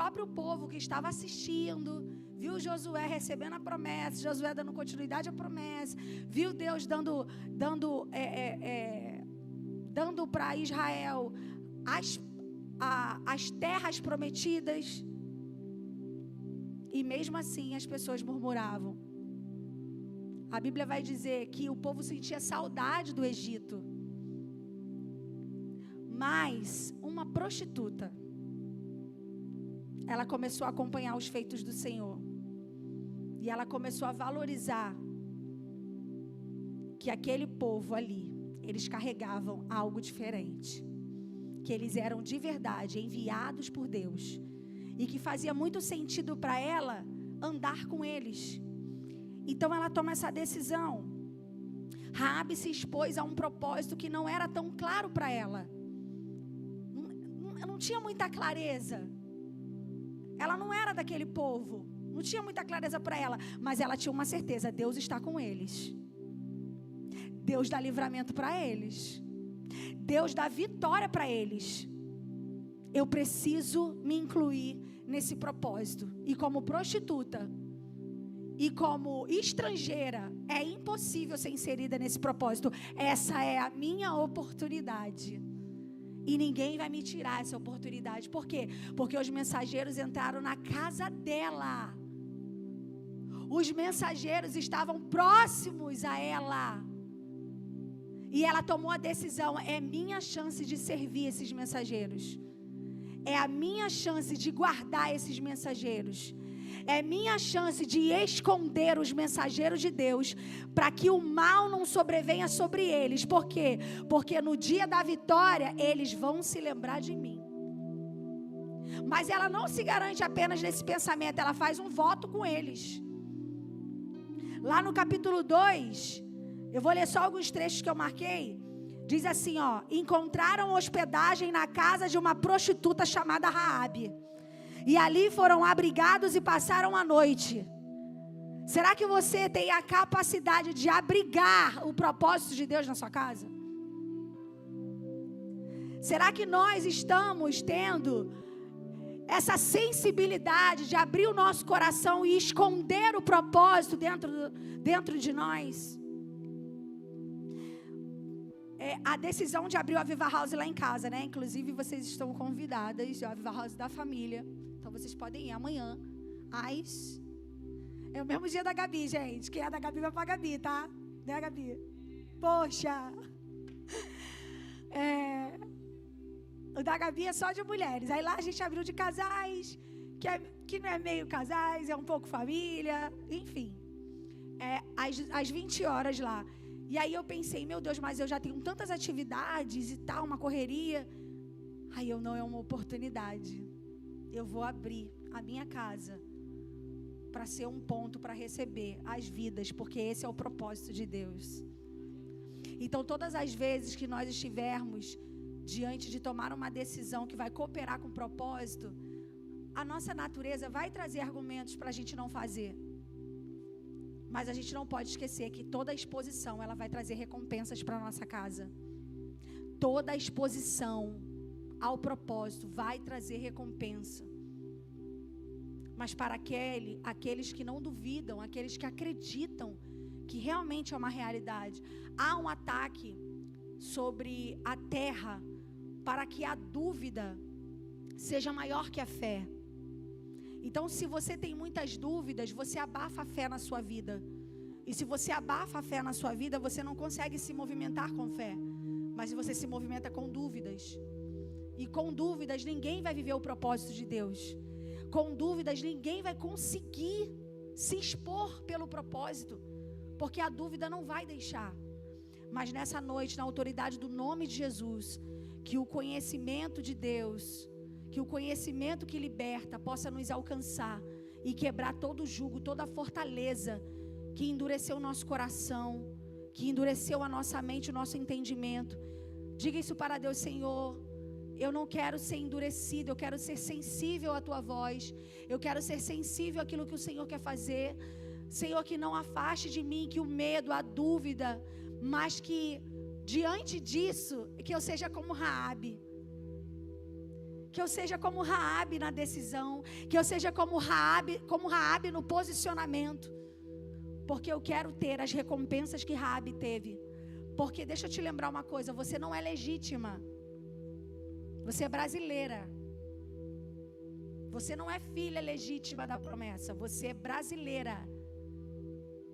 próprio povo que estava assistindo, viu Josué recebendo a promessa, Josué dando continuidade à promessa, viu Deus dando para Israel as terras prometidas, e mesmo assim as pessoas murmuravam. A Bíblia vai dizer que o povo sentia saudade do Egito, mas uma prostituta, ela começou a acompanhar os feitos do Senhor. E ela começou a valorizar que aquele povo ali, eles carregavam algo diferente. Que eles eram de verdade enviados por Deus. E que fazia muito sentido para ela andar com eles. Então ela toma essa decisão. Raabe se expôs a um propósito que não era tão claro para ela. Não tinha muita clareza. Ela não era daquele povo, não tinha muita clareza para ela, mas ela tinha uma certeza: Deus está com eles. Deus dá livramento para eles. Deus dá vitória para eles. Eu preciso me incluir nesse propósito. E como prostituta e como estrangeira, é impossível ser inserida nesse propósito. Essa é a minha oportunidade. E ninguém vai me tirar essa oportunidade. Por quê? Porque os mensageiros entraram na casa dela. Os mensageiros estavam próximos a ela. E ela tomou a decisão: é minha chance de servir esses mensageiros. É a minha chance de guardar esses mensageiros. É minha chance de esconder os mensageiros de Deus, para que o mal não sobrevenha sobre eles. Por quê? Porque no dia da vitória, eles vão se lembrar de mim. Mas ela não se garante apenas nesse pensamento, ela faz um voto com eles. Lá no capítulo 2, eu vou ler só alguns trechos que eu marquei. Diz assim, ó: encontraram hospedagem na casa de uma prostituta chamada Raabe. E ali foram abrigados e passaram a noite. Será que você tem a capacidade de abrigar o propósito de Deus na sua casa? Será que nós estamos tendo essa sensibilidade de abrir o nosso coração e esconder o propósito dentro de nós? A decisão de abrir o Aviva House lá em casa, né? Inclusive, vocês estão convidadas, o Aviva House da família. Então, vocês podem ir amanhã. É o mesmo dia da Gabi, gente. Quem é da Gabi vai pra Gabi, tá? Né, Gabi? Poxa! O da Gabi é só de mulheres. Aí lá a gente abriu de casais, que não é meio casais, é um pouco família. Enfim. Às 20 horas lá. E aí eu pensei: meu Deus, mas eu já tenho tantas atividades e tal, uma correria. Aí não, é uma oportunidade. Eu vou abrir a minha casa para ser um ponto para receber as vidas, porque esse é o propósito de Deus. Então, todas as vezes que nós estivermos diante de tomar uma decisão que vai cooperar com o propósito, a nossa natureza vai trazer argumentos para a gente não fazer. Mas a gente não pode esquecer que toda exposição, ela vai trazer recompensas para a nossa casa. Toda exposição ao propósito vai trazer recompensa. Mas para aqueles que não duvidam, aqueles que acreditam que realmente é uma realidade, há um ataque sobre a terra para que a dúvida seja maior que a fé. Então, se você tem muitas dúvidas, você abafa a fé na sua vida. E se você abafa a fé na sua vida, você não consegue se movimentar com fé. Mas você se movimenta com dúvidas. E com dúvidas, ninguém vai viver o propósito de Deus. Com dúvidas, ninguém vai conseguir se expor pelo propósito. Porque a dúvida não vai deixar. Mas nessa noite, na autoridade do nome de Jesus, que o conhecimento de Deus, que o conhecimento que liberta possa nos alcançar e quebrar todo o jugo, toda a fortaleza que endureceu o nosso coração, que endureceu a nossa mente, o nosso entendimento. Diga isso para Deus: Senhor, eu não quero ser endurecido, eu quero ser sensível à Tua voz, eu quero ser sensível àquilo que o Senhor quer fazer. Senhor, que não afaste de mim que o medo, a dúvida, mas que diante disso, que eu seja como Raabe, Que eu seja como Raabe na decisão. Que eu seja como Raabe no posicionamento. Porque eu quero ter as recompensas que Raabe teve. Porque deixa eu te lembrar uma coisa, você não é legítima. Você é brasileira. Você não é filha legítima da promessa, você é brasileira.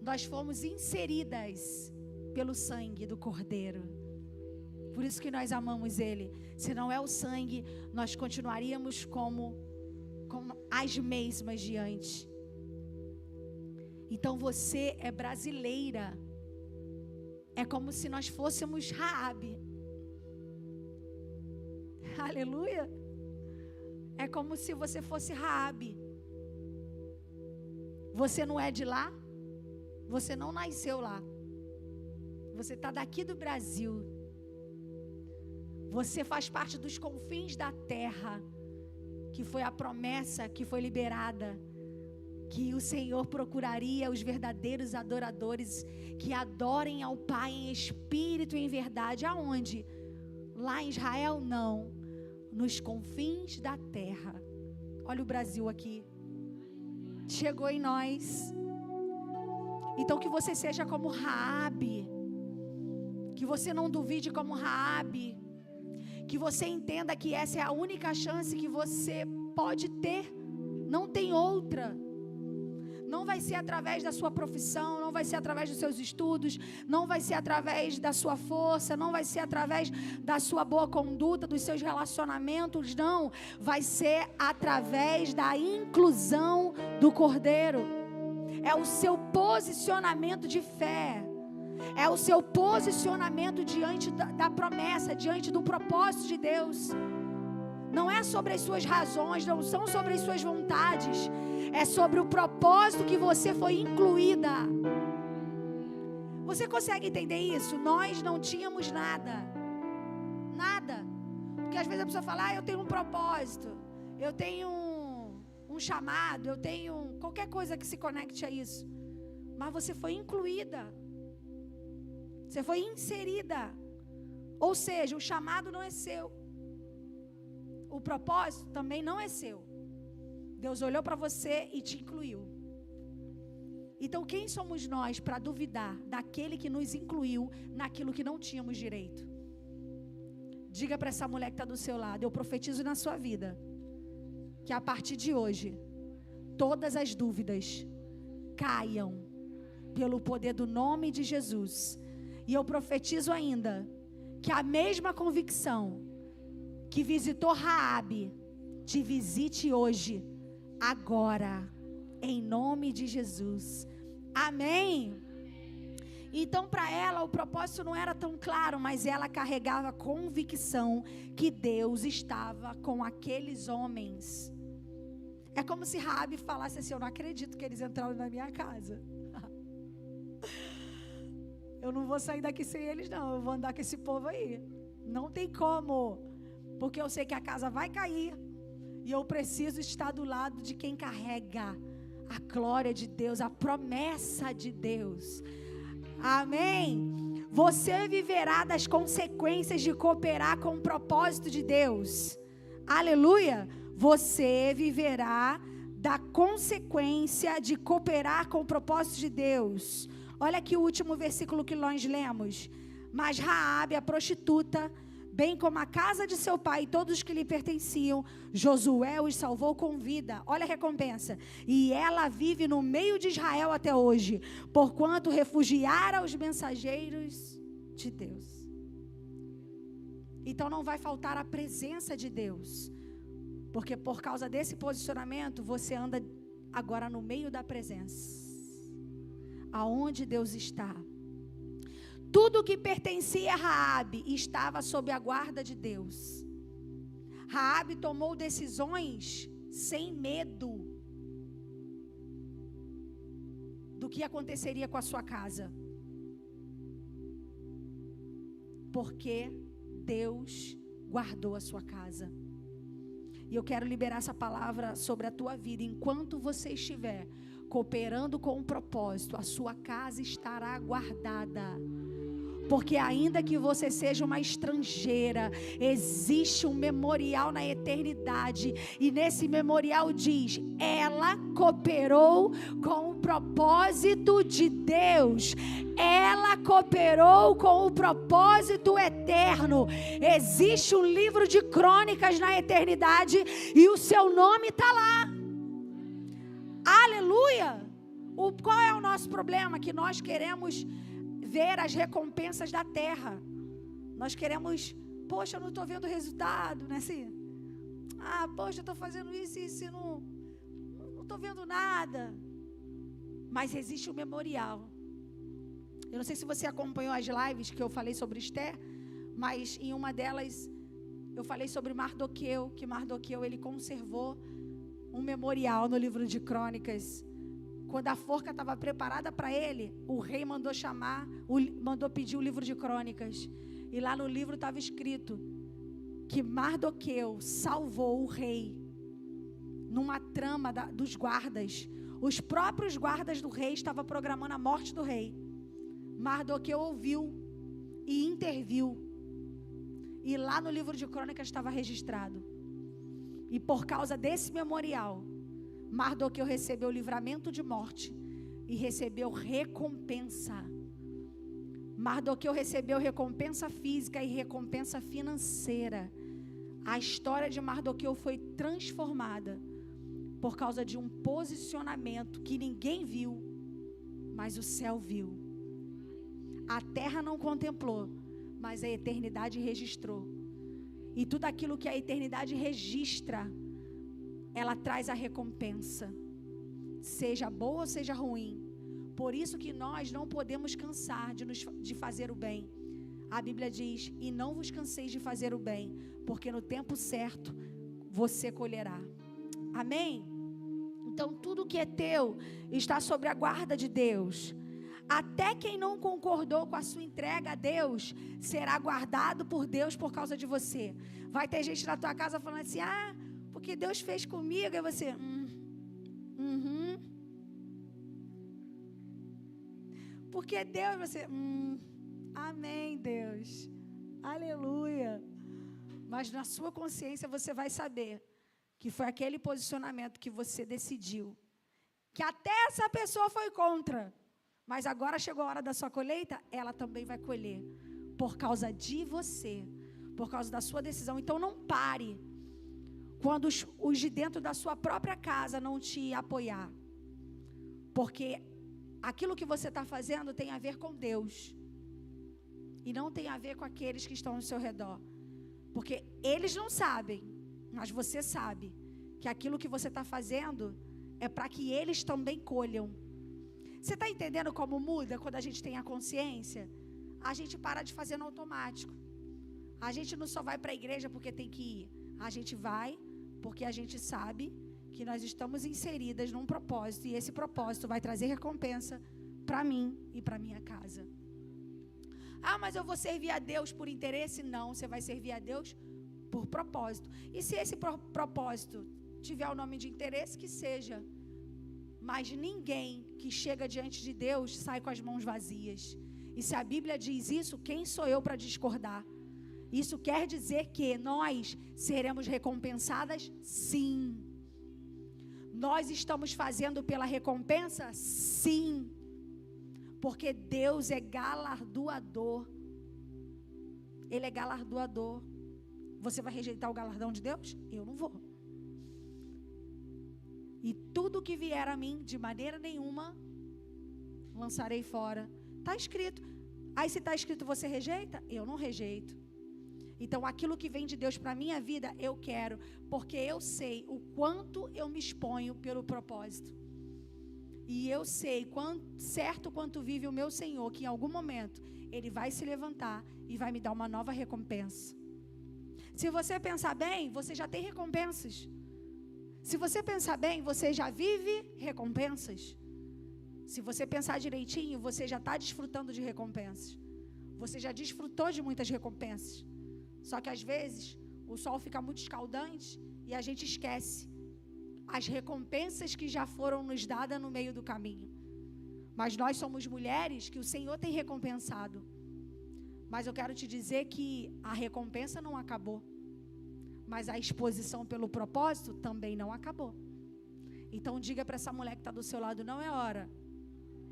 Nós fomos inseridas pelo sangue do Cordeiro. Por isso que nós amamos Ele. Se não é o sangue, nós continuaríamos como as mesmas de antes. Então você é brasileira. É como se nós fôssemos Raabe. Aleluia. É como se você fosse Raabe. Você não é de lá. Você não nasceu lá. Você está daqui do Brasil. Você faz parte dos confins da terra. Que foi a promessa que foi liberada. Que o Senhor procuraria os verdadeiros adoradores. Que adorem ao Pai em espírito e em verdade. Aonde? Lá em Israel não. Nos confins da terra. Olha o Brasil aqui. Chegou em nós. Então que você seja como Raabe. Que você não duvide como Raabe. Que você entenda que essa é a única chance que você pode ter. Não tem outra. Não vai ser através da sua profissão, não vai ser através dos seus estudos, não vai ser através da sua força, não vai ser através da sua boa conduta, dos seus relacionamentos, não. Vai ser através da inclusão do Cordeiro. É o seu posicionamento de fé. É o seu posicionamento diante da promessa, diante do propósito de Deus. Não é sobre as suas razões, não são sobre as suas vontades. É sobre o propósito que você foi incluída. Você consegue entender isso? Nós não tínhamos nada. Nada. Porque às vezes a pessoa fala, eu tenho um propósito. Eu tenho um chamado. Eu tenho qualquer coisa que se conecte a isso. Mas você foi incluída. Você foi inserida. Ou seja, o chamado não é seu. O propósito também não é seu. Deus olhou para você e te incluiu. Então quem somos nós para duvidar daquele que nos incluiu naquilo que não tínhamos direito? Diga para essa mulher que está do seu lado, eu profetizo na sua vida, que a partir de hoje, todas as dúvidas caiam pelo poder do nome de Jesus. E eu profetizo ainda, que a mesma convicção que visitou Raabe, te visite hoje, agora, em nome de Jesus. Amém? Então para ela o propósito não era tão claro, mas ela carregava a convicção que Deus estava com aqueles homens. É como se Raabe falasse assim, eu não acredito que eles entraram na minha casa. Eu não vou sair daqui sem eles não, eu vou andar com esse povo aí. Não tem como. Porque eu sei que a casa vai cair. E eu preciso estar do lado de quem carrega a glória de Deus, a promessa de Deus. Amém? Você viverá das consequências de cooperar com o propósito de Deus. Aleluia! Você viverá da consequência de cooperar com o propósito de Deus. Olha aqui o último versículo que nós lemos. Mas Raabe, a prostituta, bem como a casa de seu pai e todos os que lhe pertenciam, Josué os salvou com vida. Olha a recompensa. E ela vive no meio de Israel até hoje, porquanto refugiara os mensageiros de Deus. Então não vai faltar a presença de Deus, porque por causa desse posicionamento, você anda agora no meio da presença. Aonde Deus está. Tudo que pertencia a Raabe estava sob a guarda de Deus. Raabe tomou decisões sem medo do que aconteceria com a sua casa. Porque Deus guardou a sua casa. E eu quero liberar essa palavra sobre a tua vida. Enquanto você estiver cooperando com um propósito, a sua casa estará guardada. Porque ainda que você seja uma estrangeira, existe um memorial na eternidade. E nesse memorial diz: ela cooperou com o propósito de Deus. Ela cooperou com o propósito eterno. Existe um livro de crônicas na eternidade e o seu nome está lá. Aleluia! Qual é o nosso problema? Que nós queremos ver as recompensas da terra. Nós queremos, poxa, eu não estou vendo o resultado, né? Assim, poxa, eu estou fazendo isso e isso, não estou vendo nada. Mas existe um memorial. Eu não sei se você acompanhou as lives que eu falei sobre Esther, mas em uma delas eu falei sobre Mardoqueu, que Mardoqueu ele conservou um memorial no livro de Crônicas. Quando a forca estava preparada para ele, o rei mandou pedir o livro de Crônicas. E lá no livro estava escrito que Mardoqueu salvou o rei numa trama dos guardas. Os próprios guardas do rei estavam programando a morte do rei. Mardoqueu ouviu e interviu. E lá no livro de Crônicas estava registrado. E por causa desse memorial, Mardoqueu recebeu livramento de morte e recebeu recompensa. Mardoqueu recebeu recompensa física e recompensa financeira. A história de Mardoqueu foi transformada por causa de um posicionamento que ninguém viu, mas o céu viu. A terra não contemplou, mas a eternidade registrou. E tudo aquilo que a eternidade registra, ela traz a recompensa, seja boa ou seja ruim. Por isso que nós não podemos cansar de fazer o bem. A Bíblia diz: e não vos canseis de fazer o bem, porque no tempo certo você colherá. Amém? Então tudo que é teu está sob a guarda de Deus. Até quem não concordou com a sua entrega a Deus será guardado por Deus por causa de você. Vai ter gente na tua casa falando assim: porque Deus fez comigo. E você, porque Deus, você, amém, Deus, aleluia. Mas na sua consciência você vai saber que foi aquele posicionamento que você decidiu, que até essa pessoa foi contra, mas agora chegou a hora da sua colheita, ela também vai colher, por causa de você, por causa da sua decisão. Então não pare quando os de dentro da sua própria casa não te apoiar, porque aquilo que você está fazendo tem a ver com Deus e não tem a ver com aqueles que estão ao seu redor, porque eles não sabem, mas você sabe que aquilo que você está fazendo é para que eles também colham. Você está entendendo como muda quando a gente tem a consciência? A gente para de fazer no automático. A gente não só vai para a igreja porque tem que ir. A gente vai porque a gente sabe que nós estamos inseridas num propósito, e esse propósito vai trazer recompensa para mim e para minha casa. Mas eu vou servir a Deus por interesse? Não, você vai servir a Deus por propósito. E se esse propósito tiver o nome de interesse, que seja. Mas ninguém que chega diante de Deus sai com as mãos vazias. E se a Bíblia diz isso, quem sou eu para discordar? Isso quer dizer que nós seremos recompensadas? Sim. Nós estamos fazendo pela recompensa? Sim. Porque Deus é galardoador. Ele é galardoador. Você vai rejeitar o galardão de Deus? Eu não vou. E tudo que vier a mim, de maneira nenhuma, lançarei fora. Está escrito. Aí se está escrito, você rejeita? Eu não rejeito. Então aquilo que vem de Deus para a minha vida, eu quero. Porque eu sei o quanto eu me exponho pelo propósito. E eu sei certo quanto vive o meu Senhor, que em algum momento Ele vai se levantar e vai me dar uma nova recompensa. Se você pensar bem, você já tem recompensas. Se você pensar bem, você já vive recompensas. Se você pensar direitinho, você já está desfrutando de recompensas. Você já desfrutou de muitas recompensas. Só que às vezes o sol fica muito escaldante e a gente esquece as recompensas que já foram nos dadas no meio do caminho. Mas nós somos mulheres que o Senhor tem recompensado. Mas eu quero te dizer que a recompensa não acabou. Mas a exposição pelo propósito também não acabou. Então diga para essa mulher que está do seu lado, não é hora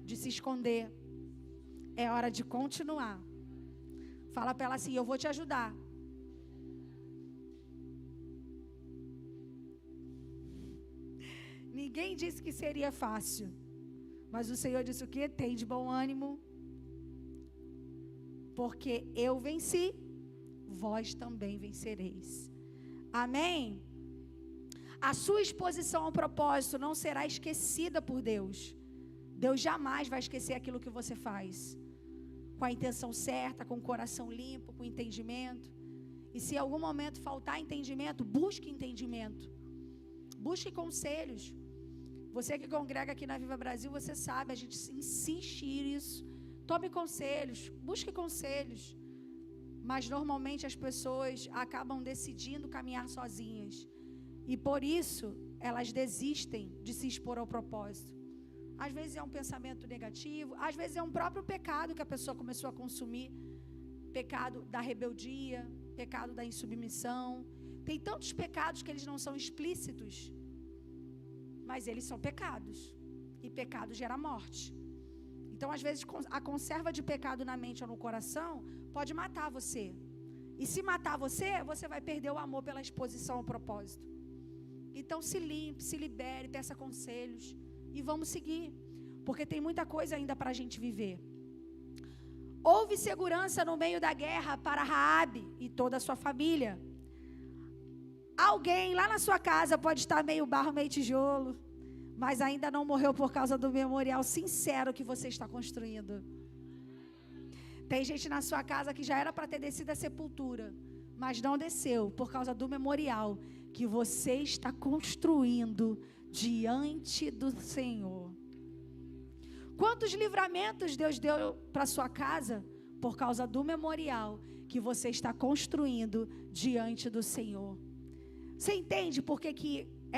de se esconder. É hora de continuar. Fala para ela assim, eu vou te ajudar. Ninguém disse que seria fácil. Mas o Senhor disse o quê? Tem de bom ânimo. Porque eu venci, vós também vencereis. Amém? A sua exposição ao propósito não será esquecida por Deus. Deus jamais vai esquecer aquilo que você faz. Com a intenção certa, com o coração limpo, com entendimento. E se em algum momento faltar entendimento, busque entendimento. Busque conselhos. Você que congrega aqui na Viva Brasil, você sabe, a gente insiste nisso. Tome conselhos, busque conselhos. Mas normalmente as pessoas acabam decidindo caminhar sozinhas. E por isso, elas desistem de se expor ao propósito. Às vezes é um pensamento negativo, às vezes é um próprio pecado que a pessoa começou a consumir. Pecado da rebeldia, pecado da insubmissão. Tem tantos pecados que eles não são explícitos, mas eles são pecados. E pecado gera morte. Então, às vezes, a conserva de pecado na mente ou no coração pode matar você. E se matar você, você vai perder o amor pela exposição ao propósito. Então, se limpe, se libere, peça conselhos e vamos seguir. Porque tem muita coisa ainda para a gente viver. Houve segurança no meio da guerra para Raabe e toda a sua família. Alguém lá na sua casa pode estar meio barro, meio tijolo, mas ainda não morreu por causa do memorial sincero que você está construindo. Tem gente na sua casa que já era para ter descido a sepultura, mas não desceu por causa do memorial que você está construindo diante do Senhor. Quantos livramentos Deus deu para sua casa por causa do memorial que você está construindo diante do Senhor? Você entende por que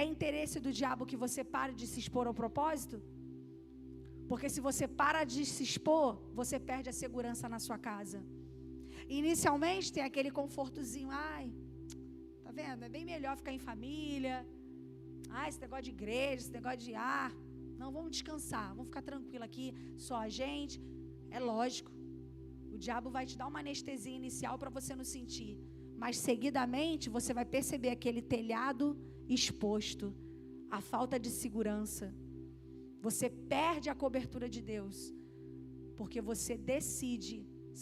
é interesse do diabo que você pare de se expor ao propósito? Porque se você para de se expor, você perde a segurança na sua casa. Inicialmente tem aquele confortozinho, ai, tá vendo? É bem melhor ficar em família. Ai, esse negócio de igreja, esse negócio de não, vamos descansar, vamos ficar tranquilo aqui, só a gente. É lógico, o diabo vai te dar uma anestesia inicial para você não sentir. Mas seguidamente você vai perceber aquele telhado exposto, a falta de segurança. Você perde a cobertura de Deus, porque você decide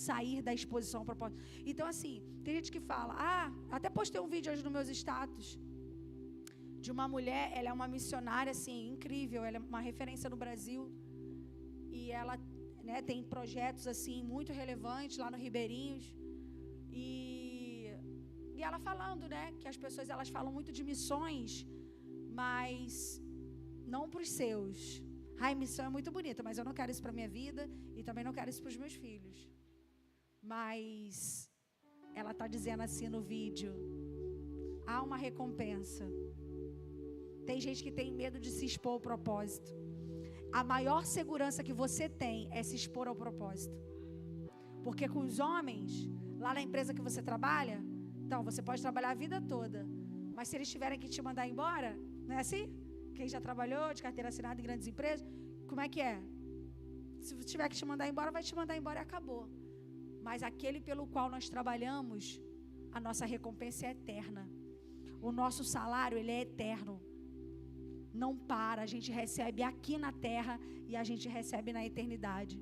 sair da exposição ao propósito. Então assim, tem gente que fala, até postei um vídeo hoje nos meus status, de uma mulher, ela é uma missionária assim, incrível, ela é uma referência no Brasil, e ela, né, tem projetos assim, muito relevantes lá no Ribeirinhos, e ela falando, né, que as pessoas elas falam muito de missões, mas não para os seus. Missão é muito bonita, mas eu não quero isso para minha vida e também não quero isso para os meus filhos. Mas ela está dizendo assim no vídeo, há uma recompensa. Tem gente que tem medo de se expor ao propósito. A maior segurança que você tem é se expor ao propósito. Porque com os homens, lá na empresa que você trabalha, então você pode trabalhar a vida toda, mas se eles tiverem que te mandar embora, não é assim? Quem já trabalhou de carteira assinada em grandes empresas, como é que é? Se tiver que te mandar embora, vai te mandar embora e acabou. Mas aquele pelo qual nós trabalhamos, a nossa recompensa é eterna. O nosso salário, ele é eterno. Não para, a gente recebe aqui na terra e a gente recebe na eternidade.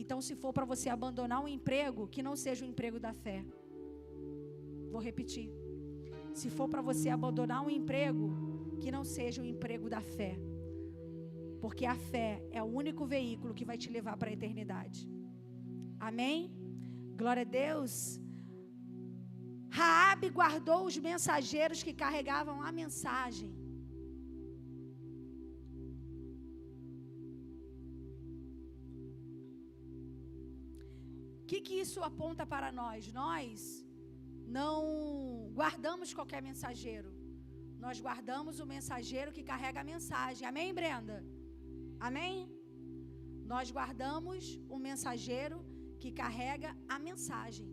Então, se for para você abandonar um emprego, que não seja o emprego da fé. Vou repetir. Se for para você abandonar um emprego, que não seja o emprego da fé. Porque a fé é o único veículo que vai te levar para a eternidade. Amém? Glória a Deus. Raabe guardou os mensageiros que carregavam a mensagem. O que isso aponta para nós? Nós não guardamos qualquer mensageiro. Nós guardamos o mensageiro que carrega a mensagem. Amém, Brenda? Amém? Nós guardamos o mensageiro que carrega a mensagem.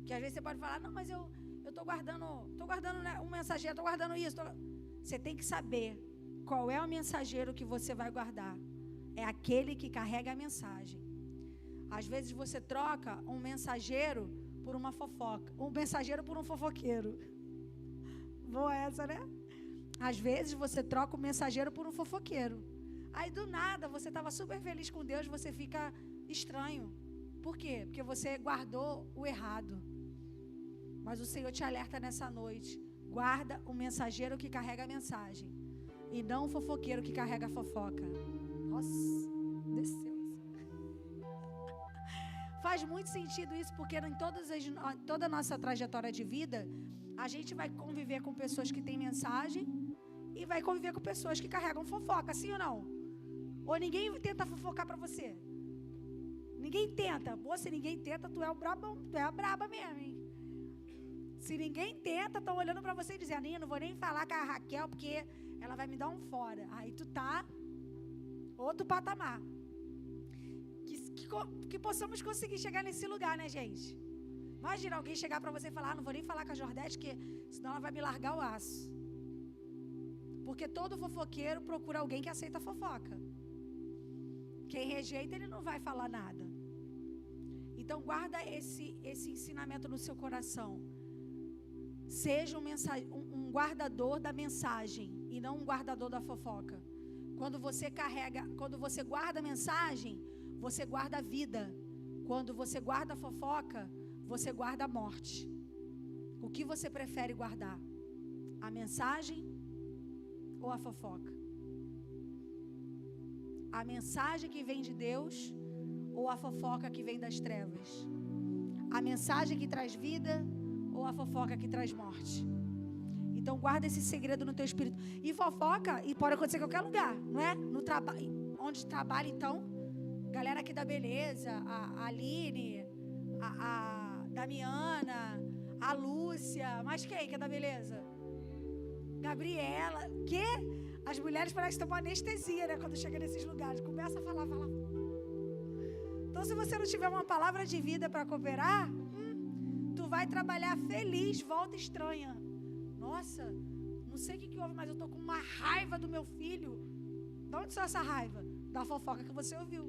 Que às vezes você pode falar, não, mas eu estou guardando né, um mensageiro, estou guardando isso. Você tem que saber qual é o mensageiro que você vai guardar. É aquele que carrega a mensagem. Às vezes você troca um mensageiro por uma fofoca, um mensageiro por um fofoqueiro. Boa essa, né? Às vezes você troca o mensageiro por um fofoqueiro. Aí do nada você estava super feliz com Deus, você fica estranho. Por quê? Porque você guardou o errado. Mas o Senhor te alerta nessa noite. Guarda o mensageiro que carrega a mensagem e não o fofoqueiro que carrega a fofoca. Nossa, desceu. Faz muito sentido isso, porque em toda a nossa trajetória de vida, a gente vai conviver com pessoas que têm mensagem e vai conviver com pessoas que carregam fofoca, sim ou não? Ou ninguém tenta fofocar pra você? Ninguém tenta. Pô, se ninguém tenta, tu é o brabão, tu é a braba mesmo, hein? Se ninguém tenta, estão olhando pra você e dizendo, Aninha, não vou nem falar com a Raquel, porque ela vai me dar um fora. Aí tu tá outro patamar. Que possamos conseguir chegar nesse lugar, né, gente? Imagina alguém chegar pra você e falar, não vou nem falar com a Jordete, porque senão ela vai me largar o aço. Porque todo fofoqueiro procura alguém que aceita a fofoca. Quem rejeita, ele não vai falar nada. Então guarda esse ensinamento no seu coração. Seja um guardador da mensagem e não um guardador da fofoca. Quando você guarda a mensagem, você guarda a vida. Quando você guarda a fofoca, você guarda a morte. O que você prefere guardar? A mensagem ou a fofoca? A mensagem que vem de Deus ou a fofoca que vem das trevas? A mensagem que traz vida ou a fofoca que traz morte? Então guarda esse segredo no teu espírito. E fofoca, e pode acontecer em qualquer lugar, não é? No trabalho, onde trabalha então, galera aqui da beleza, a Aline, a Damiana, a Lúcia, mas quem que é da beleza? Gabriela, que? As mulheres parecem ter uma anestesia, né? Quando chega nesses lugares, começa a falar. Então se você não tiver uma palavra de vida para cooperar, tu vai trabalhar feliz, volta estranha. Nossa, não sei o que houve, mas eu tô com uma raiva do meu filho. De onde saiu essa raiva? Da fofoca que você ouviu.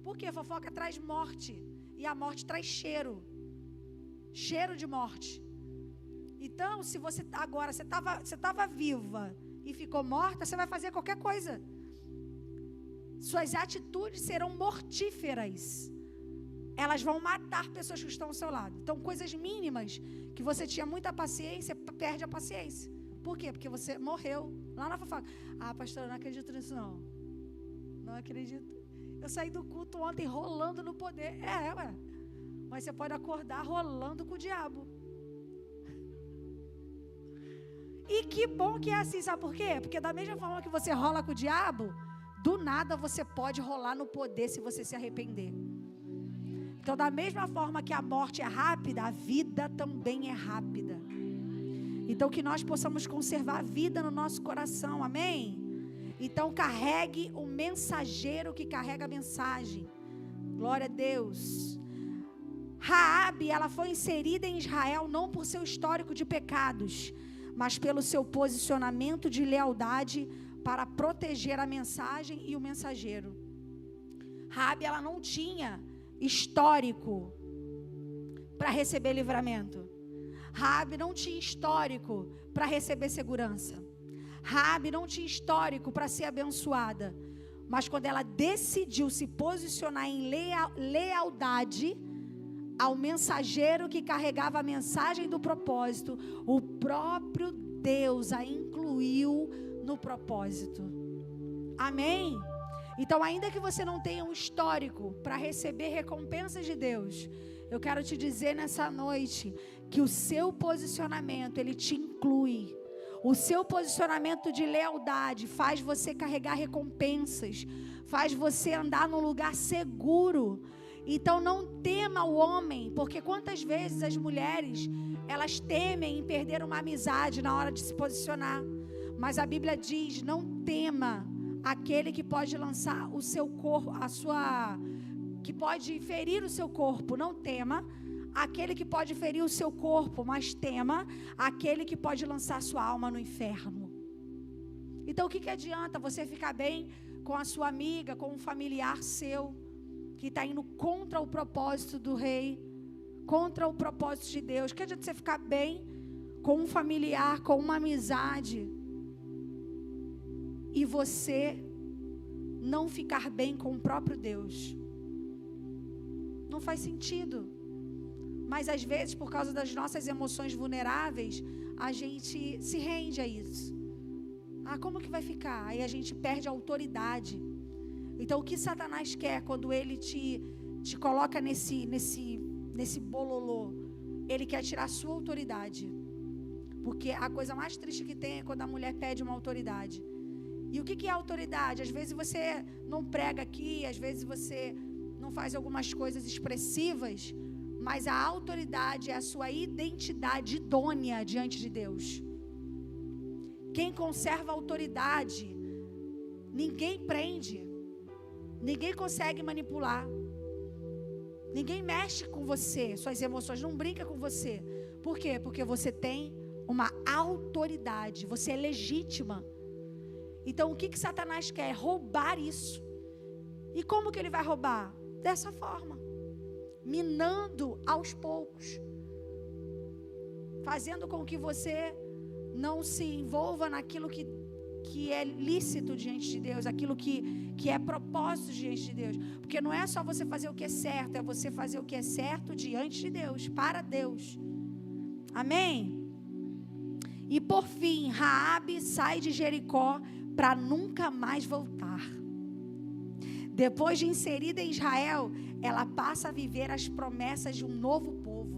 Porque a fofoca traz morte. E a morte traz cheiro. Cheiro de morte. Então, se você agora, você estava viva e ficou morta, você vai fazer qualquer coisa. Suas atitudes serão mortíferas. Elas vão matar pessoas que estão ao seu lado. Então, coisas mínimas que você tinha muita paciência, perde a paciência. Por quê? Porque você morreu lá na fofoca. Ah, pastor, eu não acredito nisso não. Não acredito. Eu saí do culto ontem rolando no poder. Ué. Mas você pode acordar rolando com o diabo. E que bom que é assim, sabe por quê? Porque da mesma forma que você rola com o diabo, do nada você pode rolar no poder se você se arrepender. Então, da mesma forma que a morte é rápida, a vida também é rápida. Então, que nós possamos conservar a vida no nosso coração, amém? Então, carregue o mensageiro que carrega a mensagem. Glória a Deus. Raabe, ela foi inserida em Israel não por seu histórico de pecados, mas pelo seu posicionamento de lealdade para proteger a mensagem e o mensageiro. Raabe, ela não tinha histórico para receber livramento. Raabe não tinha histórico para receber segurança. Raabe não tinha histórico para ser abençoada. Mas quando ela decidiu se posicionar em lealdade ao mensageiro que carregava a mensagem do propósito, o próprio Deus a incluiu no propósito. Amém? Então, ainda que você não tenha um histórico para receber recompensas de Deus, eu quero te dizer nessa noite que o seu posicionamento, ele te inclui. O seu posicionamento de lealdade faz você carregar recompensas, faz você andar num lugar seguro. Então não tema o homem, porque quantas vezes as mulheres, elas temem em perder uma amizade na hora de se posicionar. Mas a Bíblia diz, não tema aquele que pode lançar o seu corpo, que pode ferir o seu corpo, não tema aquele que pode ferir o seu corpo, mas tema aquele que pode lançar sua alma no inferno. Então o que adianta você ficar bem com a sua amiga, com um familiar seu que está indo contra o propósito do rei, contra o propósito de Deus? Que adianta você ficar bem com um familiar, com uma amizade, e você não ficar bem com o próprio Deus? Não faz sentido. Mas às vezes, por causa das nossas emoções vulneráveis, a gente se rende a isso. Como que vai ficar? Aí a gente perde a autoridade. Então o que Satanás quer quando ele te coloca nesse bololô? Ele quer tirar a sua autoridade. Porque a coisa mais triste que tem é quando a mulher pede uma autoridade. E o que é autoridade? Às vezes você não prega aqui, às vezes você não faz algumas coisas expressivas, mas a autoridade é a sua identidade idônea diante de Deus. Quem conserva a autoridade, ninguém prende, ninguém consegue manipular, ninguém mexe com você, suas emoções, não brinca com você. Por quê? Porque você tem uma autoridade, você é legítima. Então o que Satanás quer? Roubar isso. E como que ele vai roubar? Dessa forma, minando aos poucos, fazendo com que você não se envolva naquilo que é lícito diante de Deus, aquilo que é propósito diante de Deus. Porque não é só você fazer o que é certo, é você fazer o que é certo diante de Deus, para Deus. Amém? E por fim, Raabe sai de Jericó para nunca mais voltar. Depois de inserida em Israel, ela passa a viver as promessas de um novo povo.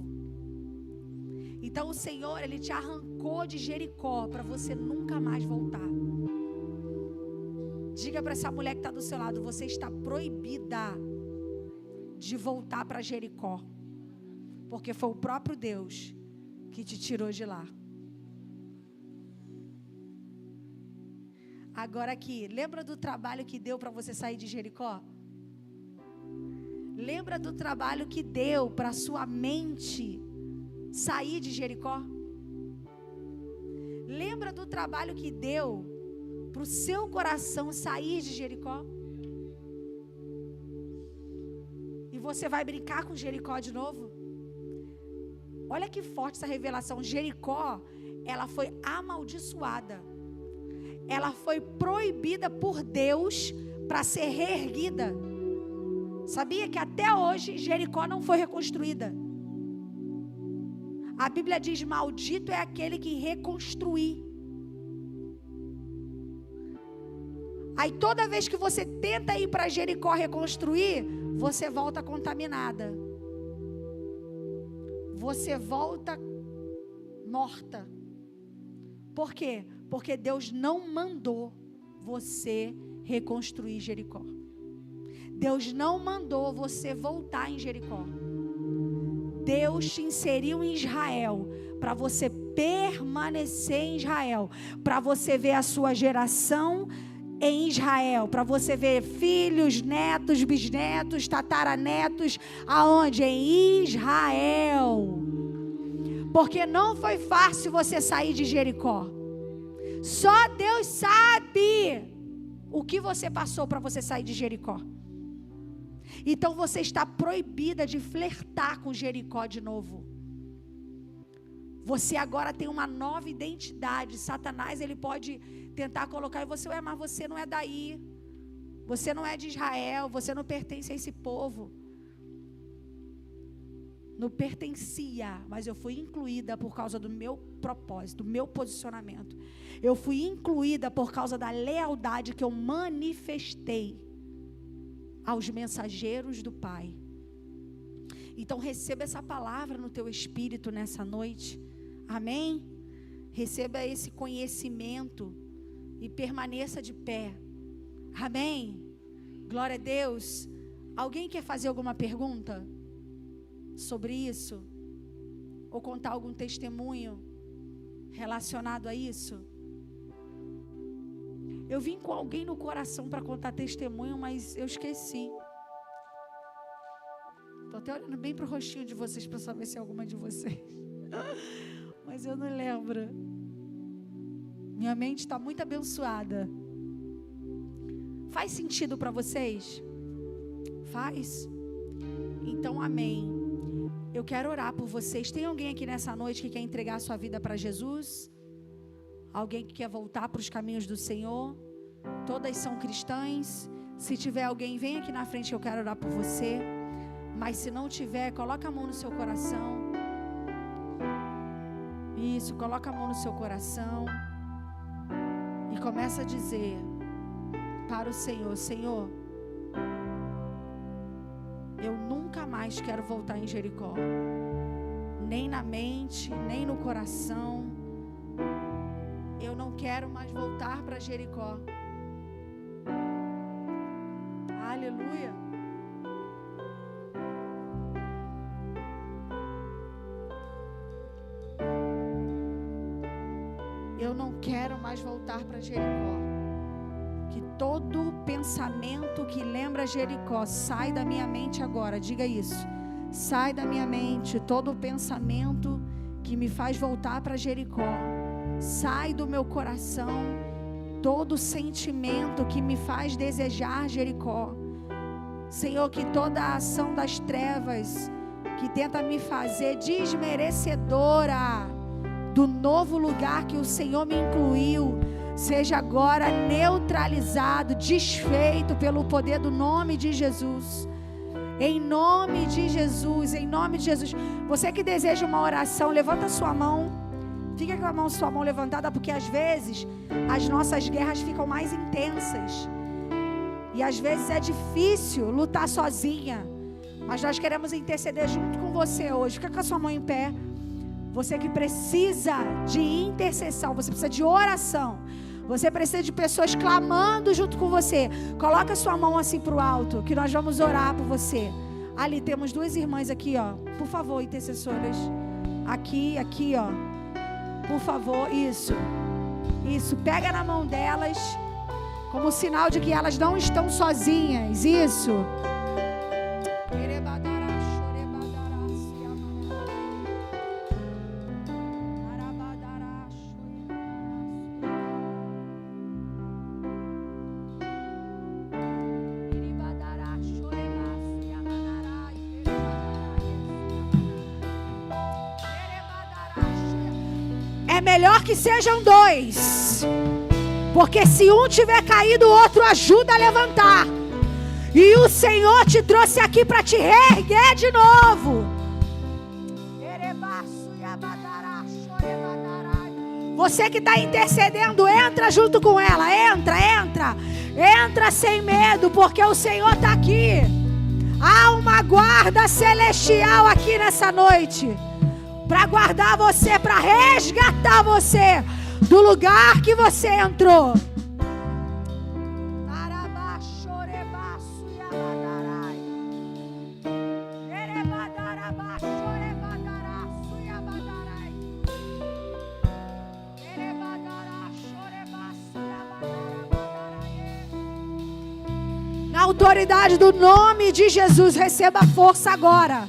Então o Senhor, Ele te arrancou de Jericó para você nunca mais voltar. Diga para essa mulher que está do seu lado: você está proibida de voltar para Jericó, porque foi o próprio Deus que te tirou de lá. Agora aqui, lembra do trabalho que deu para você sair de Jericó? Lembra do trabalho que deu para sua mente sair de Jericó? Lembra do trabalho que deu para o seu coração sair de Jericó? E você vai brincar com Jericó de novo? Olha que forte essa revelação. Jericó, ela foi amaldiçoada. Ela foi proibida por Deus para ser reerguida. Sabia que até hoje Jericó não foi reconstruída? A Bíblia diz: maldito é aquele que reconstruir. Aí toda vez que você tenta ir para Jericó reconstruir, você volta contaminada. Você volta morta. Por quê? Porque Deus não mandou você reconstruir Jericó. Deus não mandou você voltar em Jericó. Deus te inseriu em Israel para você permanecer em Israel, para você ver a sua geração em Israel, para você ver filhos, netos, bisnetos, tataranetos, aonde? Em Israel. Porque não foi fácil você sair de Jericó. Só Deus sabe o que você passou para você sair de Jericó. Então você está proibida de flertar com Jericó de novo. Você agora tem uma nova identidade. Satanás, ele pode tentar colocar em você: mas você não é daí, você não é de Israel, você não pertence a esse povo. Não pertencia, mas eu fui incluída por causa do meu propósito, do meu posicionamento. Eu fui incluída por causa da lealdade que eu manifestei aos mensageiros do Pai. Então receba essa palavra no teu espírito nessa noite. Amém? Receba esse conhecimento e permaneça de pé. Amém? Glória a Deus. Alguém quer fazer alguma pergunta sobre isso? Ou contar algum testemunho relacionado a isso? Eu vim com alguém no coração para contar testemunho, mas eu esqueci. Estou até olhando bem para o rostinho de vocês para saber se é alguma de vocês. Mas eu não lembro. Minha mente está muito abençoada. Faz sentido para vocês? Faz? Então, amém. Eu quero orar por vocês. Tem alguém aqui nessa noite que quer entregar a sua vida para Jesus? Alguém que quer voltar para os caminhos do Senhor? Todas são cristãs. Se tiver alguém, vem aqui na frente que eu quero orar por você. Mas se não tiver, coloca a mão no seu coração. Isso, coloca a mão no seu coração. E começa a dizer para o Senhor: Senhor, eu nunca mais quero voltar em Jericó. Nem na mente, nem no coração. Eu não quero mais voltar para Jericó. Aleluia. Eu não quero mais voltar para Jericó. Que todo pensamento que lembra Jericó sai da minha mente agora. Diga isso. Sai da minha mente todo pensamento que me faz voltar para Jericó. Sai do meu coração todo sentimento que me faz desejar Jericó. Senhor, que toda a ação das trevas que tenta me fazer desmerecedora do novo lugar que o Senhor me incluiu, seja agora neutralizado, desfeito pelo poder do nome de Jesus. Em nome de Jesus, em nome de Jesus. Você que deseja uma oração, levanta a sua mão. Fica com a sua mão levantada, porque às vezes as nossas guerras ficam mais intensas. E às vezes é difícil lutar sozinha. Mas nós queremos interceder junto com você hoje. Fica com a sua mão em pé. Você que precisa de intercessão, você precisa de oração. Você precisa de pessoas clamando junto com você. Coloca a sua mão assim para o alto, que nós vamos orar por você. Ali temos duas irmãs aqui, ó. Por favor, intercessoras. Aqui, ó. Por favor, isso. Isso, pega na mão delas, como sinal de que elas não estão sozinhas. Isso. É melhor que sejam dois, porque se um tiver caído, o outro ajuda a levantar. E o Senhor te trouxe aqui para te reerguer de novo. Você que está intercedendo, entra junto com ela. Entra sem medo, porque o Senhor está aqui. Há uma guarda celestial aqui nessa noite para guardar você, para resgatar você do lugar que você entrou. Na autoridade do nome de Jesus, receba força agora.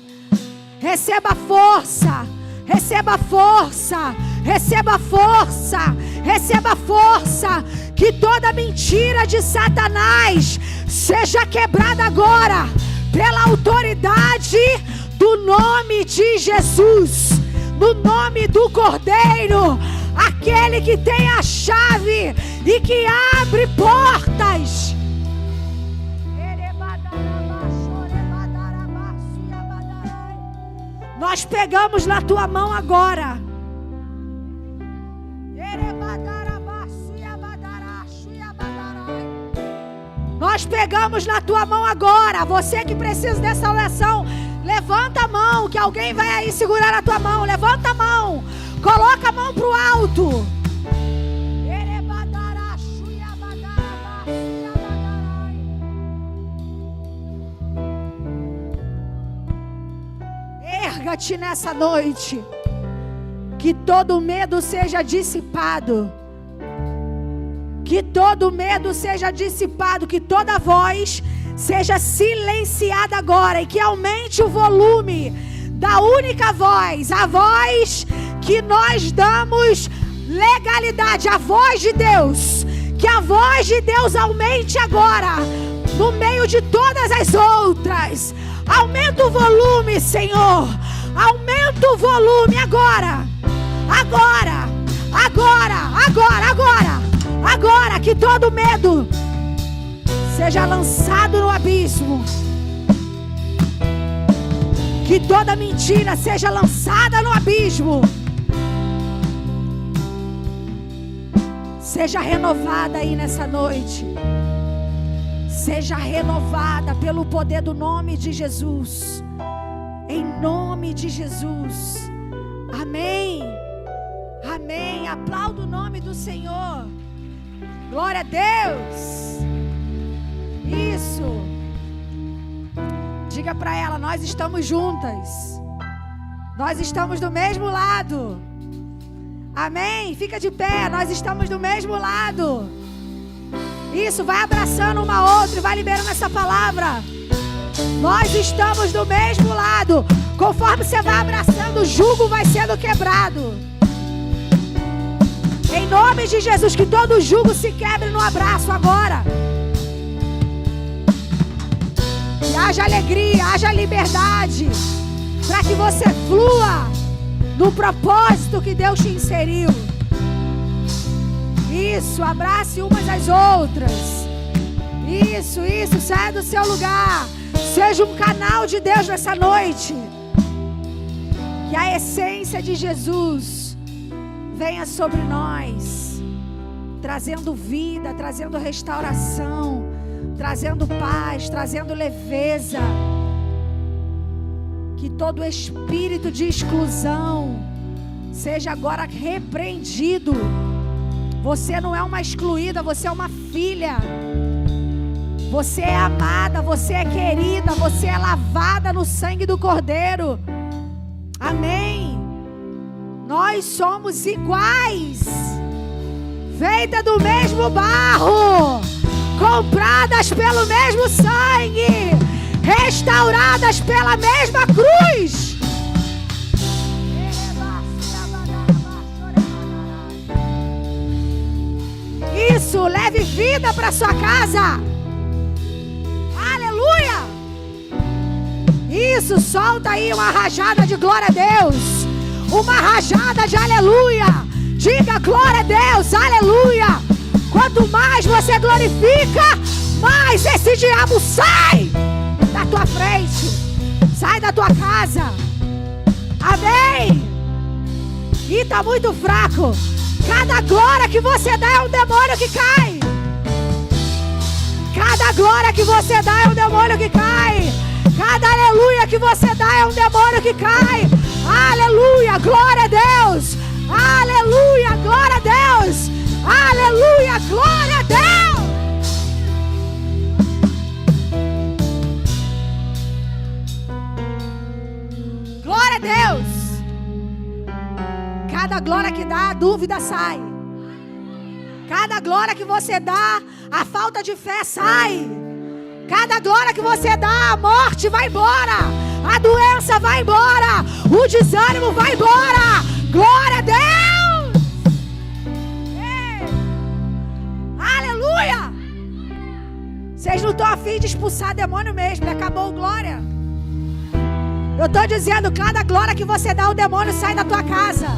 Receba força. Receba força, receba força, receba força. Que toda mentira de Satanás seja quebrada agora, pela autoridade do nome de Jesus, no nome do Cordeiro, aquele que tem a chave e que abre portas. Nós pegamos na tua mão agora. Nós pegamos na tua mão agora. Você que precisa dessa oração, levanta a mão, que alguém vai aí segurar a tua mão. Levanta a mão, coloca a mão pro alto. Erga-te nessa noite, que todo medo seja dissipado, Que todo medo seja dissipado, que toda voz seja silenciada agora e que aumente o volume da única voz, a voz que nós damos legalidade, a voz de Deus. Que a voz de Deus aumente agora, no meio de todas as outras. Aumenta o volume, Senhor. Aumenta o volume agora. Agora, agora, agora, agora. Agora, que todo medo seja lançado no abismo. Que toda mentira seja lançada no abismo. Seja renovada aí nessa noite. Seja renovada pelo poder do nome de Jesus. Em nome de Jesus. Amém. Amém. Aplauda o nome do Senhor. Glória a Deus. Isso. Diga para ela, nós estamos juntas. Nós estamos do mesmo lado. Amém? Fica de pé, nós estamos do mesmo lado. Isso, vai abraçando uma outra e vai liberando essa palavra. Nós estamos do mesmo lado. Conforme você vai abraçando, o jugo vai sendo quebrado. Em nome de Jesus, que todo jugo se quebre no abraço agora. E haja alegria, haja liberdade, para que você flua no propósito que Deus te inseriu. Isso, abrace umas às outras. Isso, saia do seu lugar. Seja um canal de Deus nessa noite. Que a essência de Jesus venha sobre nós, trazendo vida, trazendo restauração, trazendo paz, trazendo leveza. Que todo espírito de exclusão seja agora repreendido. Você não é uma excluída, você é uma filha. Você é amada, você é querida, você é lavada no sangue do Cordeiro. Amém. Nós somos iguais, feitas do mesmo barro, compradas pelo mesmo sangue, restauradas pela mesma cruz. Isso, leve vida para sua casa. Aleluia. Isso, solta aí uma rajada de glória a Deus. Uma rajada de aleluia. Diga glória a Deus, aleluia. Quanto mais você glorifica, mais esse diabo sai da tua frente, sai da tua casa. Amém. E tá muito fraco. Cada glória que você dá é um demônio que cai. Cada glória que você dá é um demônio que cai. Cada aleluia que você dá é um demônio que cai. Aleluia, glória a Deus. Aleluia, glória a Deus. Aleluia, glória a Deus. Glória a Deus. Cada glória que dá, a dúvida sai. Cada glória que você dá, a falta de fé sai. Cada glória que você dá, a morte vai embora. A doença vai embora. O desânimo vai embora. Glória a Deus. Ei. Aleluia. Vocês não estão a fim de expulsar demônio mesmo. Acabou glória. Eu estou dizendo, cada glória que você dá, o demônio sai da tua casa.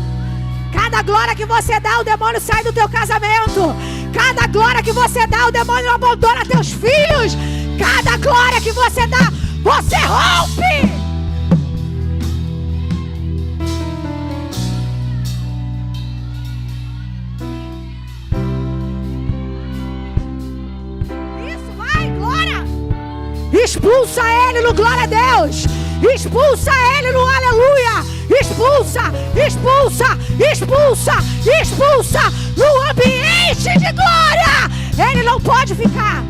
Cada glória que você dá, o demônio sai do teu casamento. Cada glória que você dá, o demônio abandona teus filhos. Cada glória que você dá, você rompe. Isso, vai, glória. Expulsa ele no glória a Deus. Expulsa ele no aleluia. Expulsa, expulsa, expulsa, expulsa no ambiente de glória. Ele não pode ficar.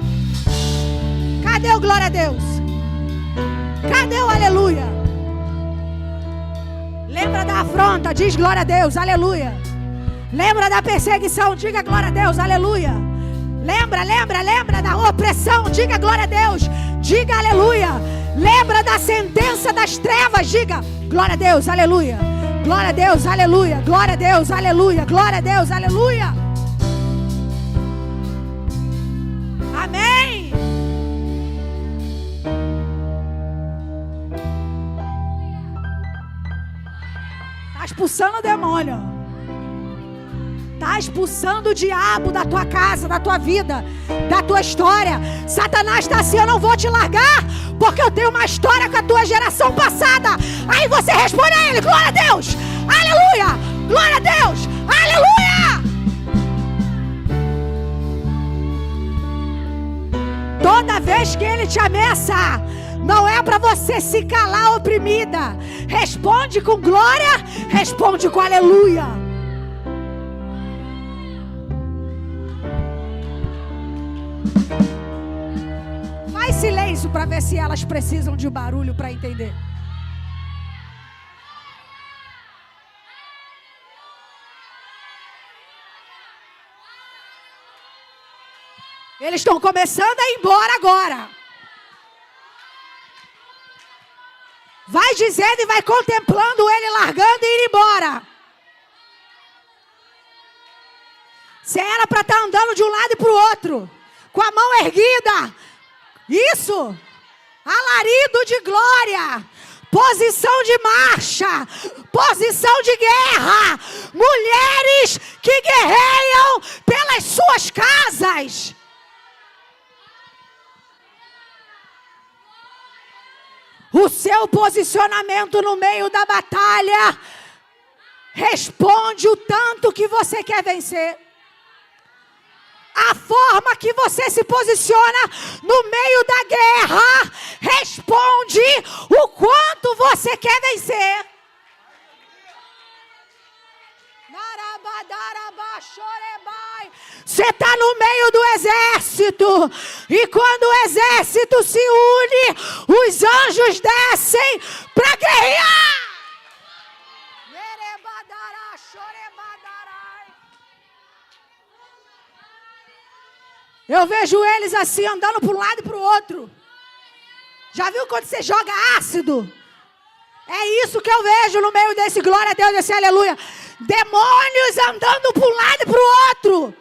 Cadê o glória a Deus? Cadê o aleluia? Lembra da afronta, diz glória a Deus, aleluia. Lembra da perseguição, diga glória a Deus, aleluia. Lembra da opressão. Diga glória a Deus. Diga aleluia. Lembra da sentença das trevas. Diga glória a Deus, aleluia. Glória a Deus, aleluia. Glória a Deus, aleluia. Glória a Deus, aleluia. Amém. Está expulsando o demônio. Está expulsando o diabo da tua casa, da tua vida, da tua história. Satanás está assim: eu não vou te largar, porque eu tenho uma história com a tua geração passada. Aí você responde a ele: glória a Deus, aleluia, glória a Deus, aleluia. Toda vez que ele te ameaçar, não é para você se calar oprimida. Responde com glória, responde com aleluia. Faz silêncio para ver se elas precisam de barulho para entender. Eles estão começando a ir embora agora. Vai dizendo e vai contemplando ele largando e ir embora. Você era para estar andando de um lado e para o outro, com a mão erguida. Isso. Alarido de glória. Posição de marcha. Posição de guerra. Mulheres que guerreiam pelas suas casas. O seu posicionamento no meio da batalha responde o tanto que você quer vencer. A forma que você se posiciona no meio da guerra responde o quanto você quer vencer. Você está no meio do exército, e quando o exército se une, os anjos descem para guerrear. Eu vejo eles assim, andando para um lado e para o outro. Já viu quando você joga ácido? É isso que eu vejo no meio desse glória a Deus, desse aleluia. Demônios andando para um lado e para o outro.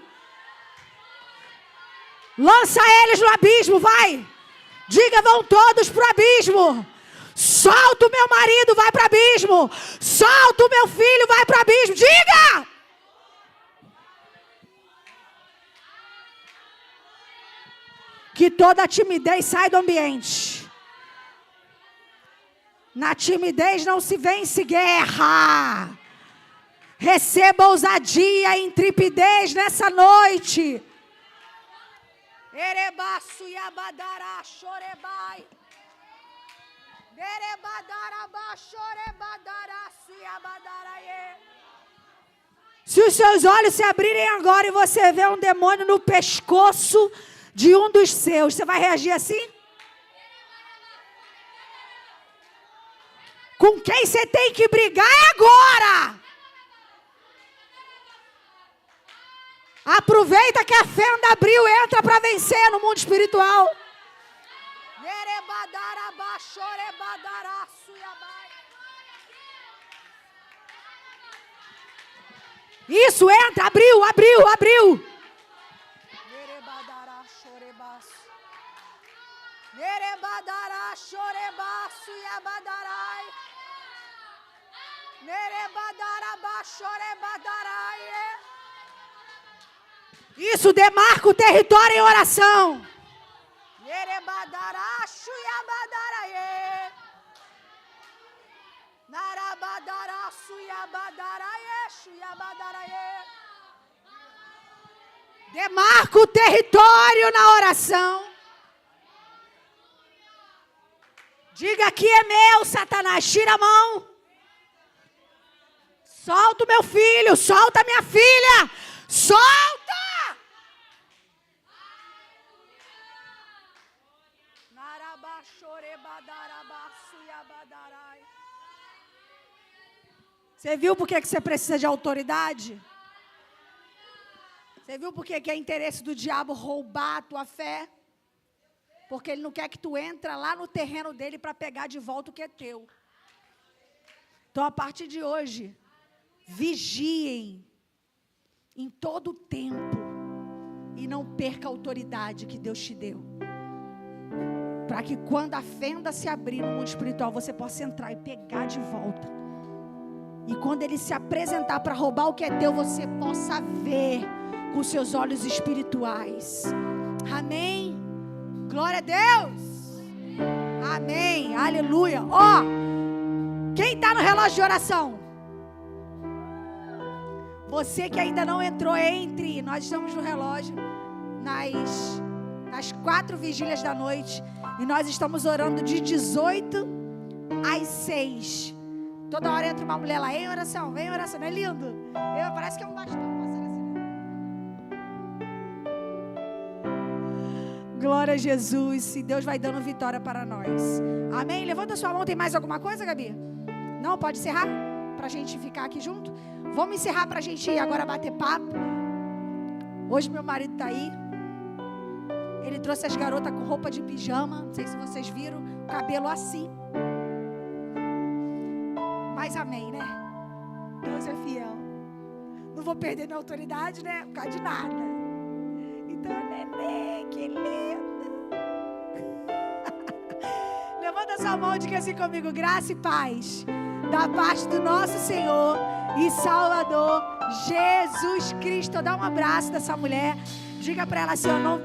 Lança eles no abismo, vai. Diga, vão todos para o abismo. Solta o meu marido, vai para o abismo. Solta o meu filho, vai para o abismo. Diga! Que toda timidez sai do ambiente. Na timidez não se vence guerra. Receba ousadia e intrepidez nessa noite. Erebaçu yabadará chorebai. Erebadarabá chorebadará yabadará. Se os seus olhos se abrirem agora e você vê um demônio no pescoço de um dos seus, você vai reagir assim? Com quem você tem que brigar é agora. Aproveita que a fenda abriu, entra para vencer no mundo espiritual. Isso, entra, abriu. Isso, demarca o território em oração. Demarca o território na oração. Diga, aqui é meu, Satanás, tira a mão. Solta o meu filho, solta a minha filha. Solta! Você viu por que você precisa de autoridade? Você viu por que é interesse do diabo roubar a tua fé? Porque ele não quer que tu entre lá no terreno dele para pegar de volta o que é teu. Então, a partir de hoje, vigiem em todo o tempo e não perca a autoridade que Deus te deu. Para que quando a fenda se abrir no mundo espiritual, você possa entrar e pegar de volta. E quando ele se apresentar para roubar o que é teu, você possa ver com seus olhos espirituais. Amém? Glória a Deus. Amém. Aleluia. Ó, quem está no relógio de oração? Você que ainda não entrou, entre. Nós estamos no relógio nas 4 vigílias da noite. E nós estamos orando de 18 às 6. Toda hora entra uma mulher lá, vem oração, não é lindo? Parece que é um bastão passando assim. Glória a Jesus, e Deus vai dando vitória para nós. Amém? Levanta sua mão, tem mais alguma coisa, Gabi? Não? Pode encerrar? Para a gente ficar aqui junto? Vamos encerrar para a gente ir agora bater papo. Hoje meu marido está aí. Ele trouxe as garotas com roupa de pijama. Não sei se vocês viram. Cabelo assim. Mas amém, né? Deus é fiel. Não vou perder minha autoridade, né? Por causa de nada. Então, neném, que linda. Levanta sua mão e diga assim comigo: graça e paz da parte do nosso Senhor e Salvador Jesus Cristo. Dá um abraço dessa mulher. Diga para ela assim: eu não